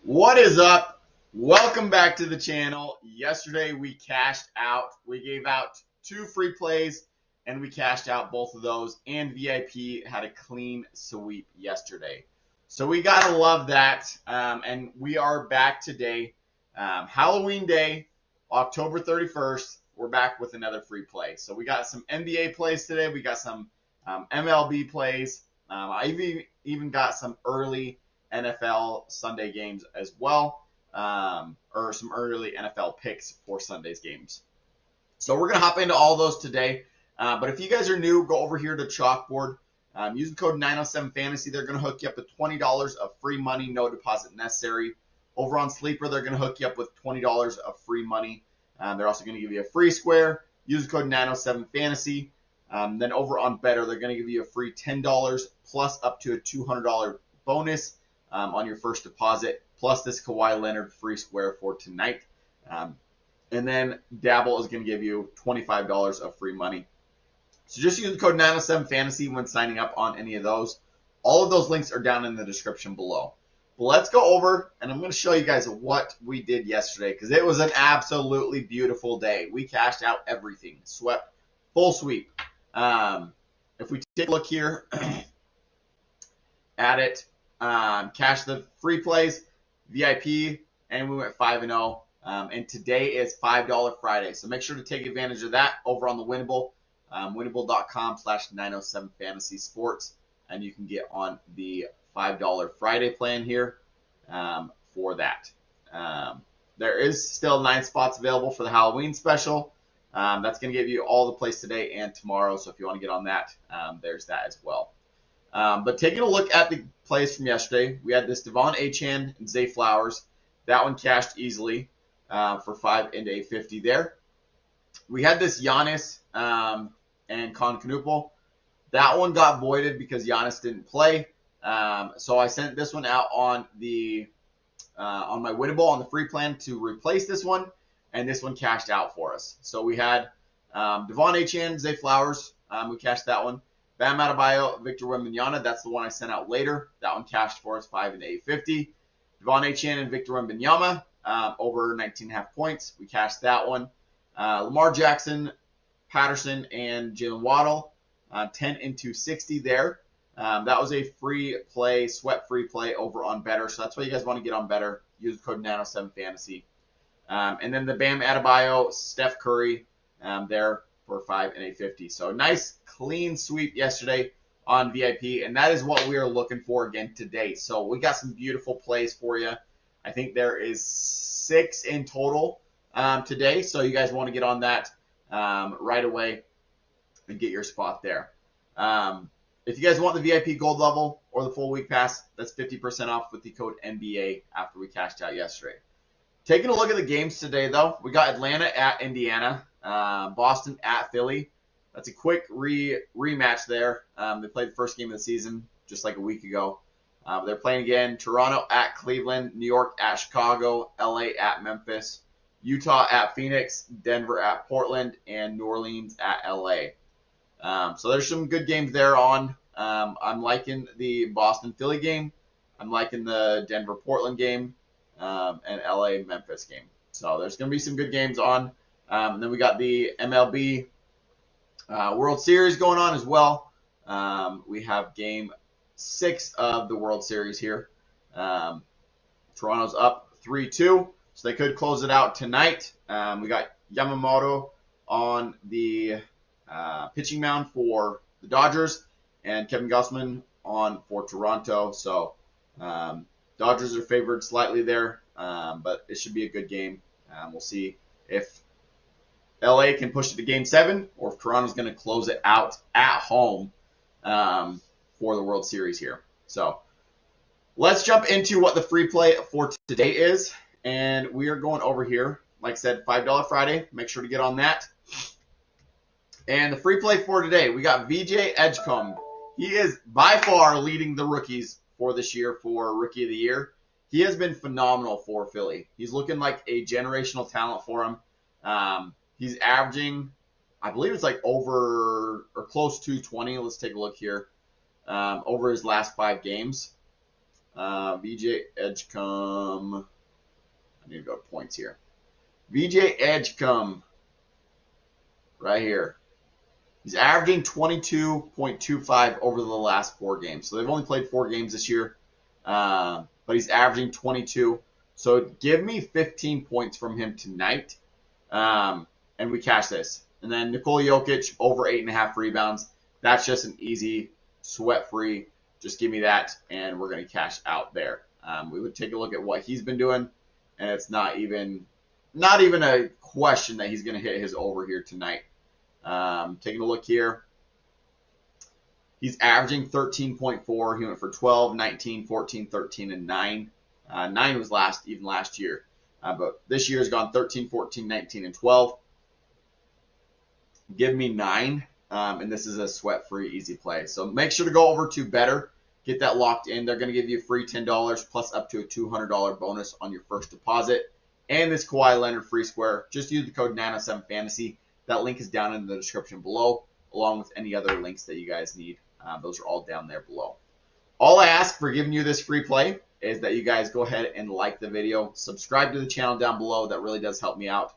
What is up? Welcome back to the channel. Yesterday we cashed out. We gave out 2 free plays and we cashed out both of those, and VIP had a clean sweep yesterday. So we gotta love that. And we are back today. Halloween Day, October 31st. We're back with another free play. So we got some NBA plays today. We got some MLB plays. I even got some early NFL Sunday games as well, or some early NFL picks for Sunday's games. So we're going to hop into all those today. But if you guys are new, go over here to Chalkboard. Use the code 907FANTASY. They're going to hook you up with $20 of free money, no deposit necessary. Over on Sleeper, they're going to hook you up with $20 of free money. They're also going to give you a free square. Use the code 907FANTASY. Then over on BETR, they're going to give you a free $10 plus up to a $200 bonus on your first deposit, plus this Kawhi Leonard free square for tonight. And then Dabble is going to give you $25 of free money. So just use the code 907FANTASY when signing up on any of those. All of those links are down in the description below. But let's go over, and I'm going to show you guys what we did yesterday, because it was an absolutely beautiful day. We cashed out everything, swept, full sweep. If we take a look here at it, cash the free plays, VIP, and we went 5-0. And today is $5 Friday. So make sure to take advantage of that over on the Winible, Winible.com/907Fantasy Sports. And you can get on the $5 Friday plan here for that. There is still 9 spots available for the Halloween special. That's going to give you all the plays today and tomorrow. So if you want to get on that, there's that as well. But taking a look at the plays from yesterday, we had this Devon Achane and Zay Flowers. That one cashed easily for 5 into 850 there. We had this Giannis and Concanoopel. That one got voided because Giannis didn't play. So I sent this one out on the on my Winnable on the free plan to replace this one, and this one cashed out for us. So we had Devon Achane, Zay Flowers. We cashed that one. Bam Adebayo, Victor Wembanyama. That's the one I sent out later. That one cashed for us 5 into 850. Devon Achane and Victor Wembanyama over 19.5 points. We cashed that one. Lamar Jackson, Patterson, and Jalen Waddle 10 into 60 there. That was a free play, sweat free play over on BETR. So that's why you guys want to get on BETR. Use the code 907Fantasy. And then the Bam Adebayo, Steph Curry there for 5 and 850. So nice clean sweep yesterday on VIP, and that is what we are looking for again today. So we got some beautiful plays for you. I think there is 6 in total today, so you guys want to get on that right away and get your spot there. If you guys want the VIP gold level or the full week pass, that's 50% off with the code NBA after we cashed out yesterday. Taking a look at the games today, though, we got Atlanta at Indiana, Boston at Philly. That's a quick rematch there. They played the first game of the season just like a week ago. They're playing again. Toronto at Cleveland, New York at Chicago, LA at Memphis, Utah at Phoenix, Denver at Portland, and New Orleans at LA. So there's some good games there on. I'm liking the Boston-Philly game. I'm liking the Denver-Portland game. And LA-Memphis game. So there's going to be some good games on. And then we got the MLB World Series going on as well. We have Game 6 of the World Series here. Toronto's up 3-2, so they could close it out tonight. We got Yamamoto on the pitching mound for the Dodgers, and Kevin Gausman on for Toronto. So Dodgers are favored slightly there, but it should be a good game. We'll see if LA can push it to Game 7 or if Toronto's going to close it out at home for the World Series here. So let's jump into what the free play for today is. And we are going over here. Like I said, $5 Friday. Make sure to get on that. And the free play for today, we got VJ Edgecombe. He is by far leading the rookies for this year for Rookie of the Year. He has been phenomenal for Philly. He's looking like a generational talent for him. He's averaging, I believe it's like over or close to 20. Let's take a look here. Over his last 5 games. VJ Edgecombe. I need to go to points here. VJ Edgecombe. Right here. He's averaging 22.25 over the last 4 games. So they've only played 4 games this year. But he's averaging 22. So give me 15 points from him tonight. And we cash this. And then Nikola Jokic over 8.5 rebounds. That's just an easy, sweat-free. Just give me that, and we're going to cash out there. We would take a look at what he's been doing, and it's not even a question that he's going to hit his over here tonight. Taking a look here. He's averaging 13.4. He went for 12, 19, 14, 13, and 9. 9 was last year. But this year has gone 13, 14, 19, and 12. Give me 9. And this is a sweat-free, easy play. So make sure to go over to BETR. Get that locked in. They're going to give you a free $10 plus up to a $200 bonus on your first deposit. And this Kawhi Leonard free square. Just use the code NANO7FANTASY. That link is down in the description below, along with any other links that you guys need. Those are all down there below. All I ask for giving you this free play is that you guys go ahead and like the video. Subscribe to the channel down below. That really does help me out.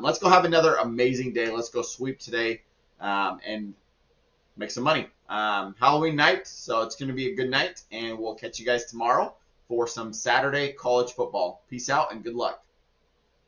Let's go have another amazing day. Let's go sweep today and make some money. Halloween night, so it's going to be a good night, and we'll catch you guys tomorrow for some Saturday college football. Peace out and good luck.